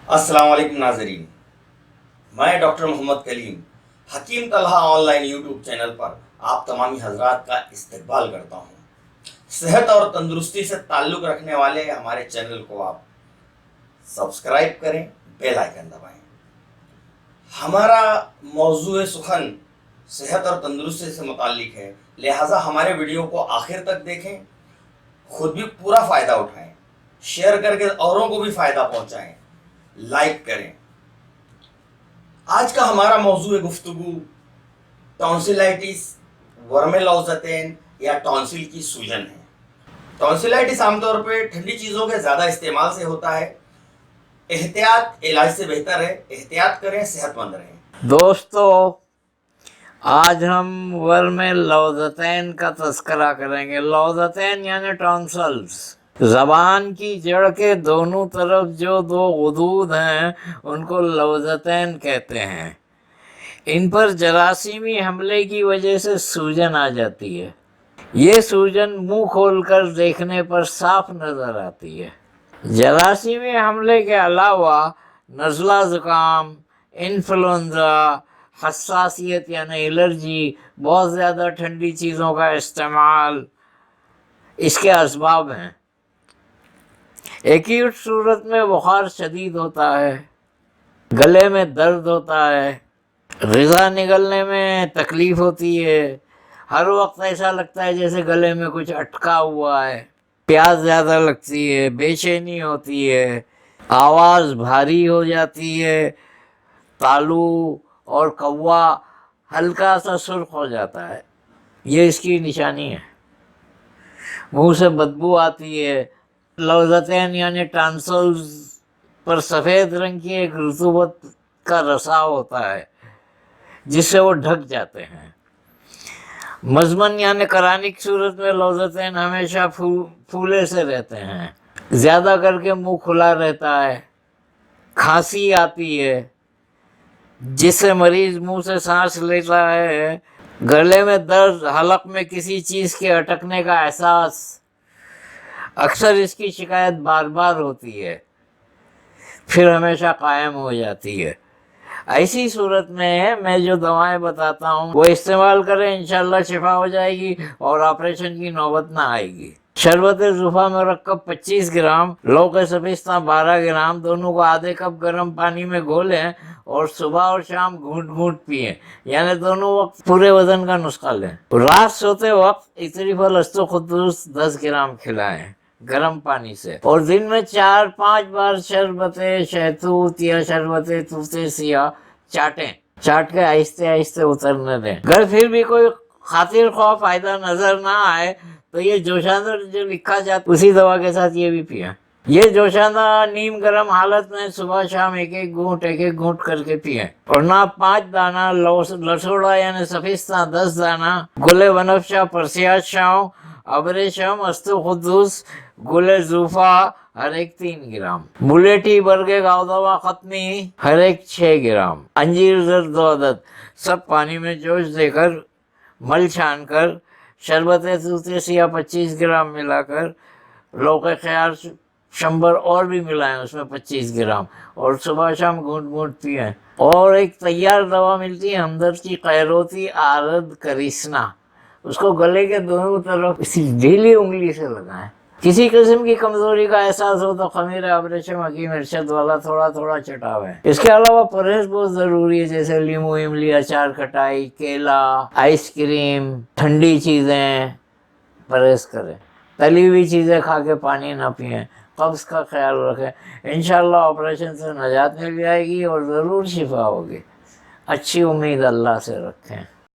अस्सलाम वालेकुम नाजरीन, मैं डॉक्टर मोहम्मद कलीम हकीम तलहा ऑनलाइन यूट्यूब चैनल पर आप तमामी हजरात का इस्तकबाल करता हूँ। सेहत और तंदुरुस्ती से ताल्लुक़ रखने वाले हमारे चैनल को आप सब्सक्राइब करें, बेल आइकन दबाएं। हमारा मौजूए सुखन सेहत और तंदुरुस्ती से मुताल्लिक है, लिहाजा हमारे वीडियो को आखिर तक देखें, खुद भी पूरा फ़ायदा उठाएं, शेयर करके औरों को भी फ़ायदा पहुँचाएं, लाइक करें। आज का हमारा मौजूद गुफ्तगू टॉन्सिलाइटिस, वर्मेलॉज़ेटेन या टॉन्सिल की सूजन है। टॉन्सिलाइटिस आमतौर पे ठंडी चीज़ों के ज़्यादा इस्तेमाल से होता है। एहतियात इलाज से बेहतर है, एहतियात करें, सेहतमंद रहें। दोस्तों, आज हम वर्मेलॉज़ेटेन का तज़किरा करेंगे। लॉज़ेटेन यानी टॉन्सिल्स। ज़बान की जड़ के दोनों तरफ जो दो गुदूद हैं उनको लॉज़ेटेन कहते हैं। इन पर जरासीमी हमले की वजह से सूजन आ जाती है। ये सूजन मुंह खोलकर देखने पर साफ नज़र आती है। जरासीमी हमले के अलावा नज़ला ज़ुकाम, इन्फ्लुएंज़ा, हसासियत यानी एलर्जी, बहुत ज़्यादा ठंडी चीज़ों का इस्तेमाल इसके असबाब हैं। एक्यूट सूरत में बुखार शदीद होता है, गले में दर्द होता है, ग़िज़ा निगलने में तकलीफ़ होती है, हर वक्त ऐसा लगता है जैसे गले में कुछ अटका हुआ है, प्यास ज़्यादा लगती है, बेचैनी होती है, आवाज़ भारी हो जाती है, तालू और कौवा हल्का सा सुर्ख हो जाता है। ये इसकी निशानी है। मुंह से बदबू आती है। लॉज़ेटेन यानी टॉन्सिल्स पर सफ़ेद रंग की एक रतूबत का रसाव होता है जिससे वो ढक जाते हैं। मज़मन यानी करानिक सूरत में लॉज़ेटेन हमेशा फूले से रहते हैं, ज़्यादा करके मुंह खुला रहता है, खांसी आती है जिससे मरीज़ मुंह से सांस लेता है, गले में दर्द, हलक में किसी चीज़ के अटकने का एहसास, अक्सर इसकी शिकायत बार बार होती है, फिर हमेशा कायम हो जाती है। ऐसी सूरत में मैं जो दवाएं बताता हूँ वो इस्तेमाल करें, इंशाल्लाह शिफा हो जाएगी और ऑपरेशन की नौबत ना आएगी। शरबत ज़ुफ़ा मरकब 25 ग्राम, लौक सफ़िस्ता 12 ग्राम, दोनों को आधे कप गर्म पानी में घोलें और सुबह और शाम घूंट घूंट पिएं, यानी दोनों वक्त पूरे वजन का नुस्खा लें। रात सोते वक्त इतरीफल अस्तुखुद्दूस 10 ग्राम खिलाएं गर्म पानी से, और दिन में 4-5 बार शरबत शहतूत या शरबत तूते सिया चाट के आहिस्ते आहिस्ते उतरने दें। अगर फिर भी कोई खातिर ख्वाह फ़ायदा नज़र ना आए तो ये जोशाना जो लिखा जाता उसी दवा के साथ ये भी पिएं। ये जोशाना नीम गर्म हालत में सुबह शाम एक एक घूंट करके पिएं, और ना 5 दाना लसोड़ा यानी सफ़िस्ता 10 दाना, गुले बनफशा, परसियात शाव, अबरे शम, अस्तुखुद्दूस, गुले ज़ुफ़ा हर एक 3 ग्राम, बुलेटी बरगे गावदवा खत्मी हर एक 6 ग्राम, अंजीर जर 2 अदद, सब पानी में जोश देकर मल छान कर शरबत तूते सिया 25 ग्राम मिलाकर, लौके ख़यार शंबर और भी मिलाएं उसमें 25 ग्राम, और सुबह शाम घूंट घूंट पिएं। और एक तैयार दवा मिलती है हमदर्द की, कैरोती आरद करिश्ना, उसको गले के दोनों तरफ इसी ढीली उंगली से लगाएं। किसी किस्म की कमज़ोरी का एहसास हो तो खमीर अबरेशम हकीम इरशद वाला थोड़ा थोड़ा चटावें। इसके अलावा परहेज़ बहुत ज़रूरी है, जैसे लीमू, इमली, अचार, खटाई, केला, आइसक्रीम, ठंडी चीज़ें परहेज़ करें। तली हुई चीज़ें खा के पानी ना पिएं। कब्ज़ का ख्याल रखें। इंशाअल्लाह ऑपरेशन से नजात मिल जाएगी और ज़रूर शिफा होगी। अच्छी उम्मीद अल्लाह से रखें।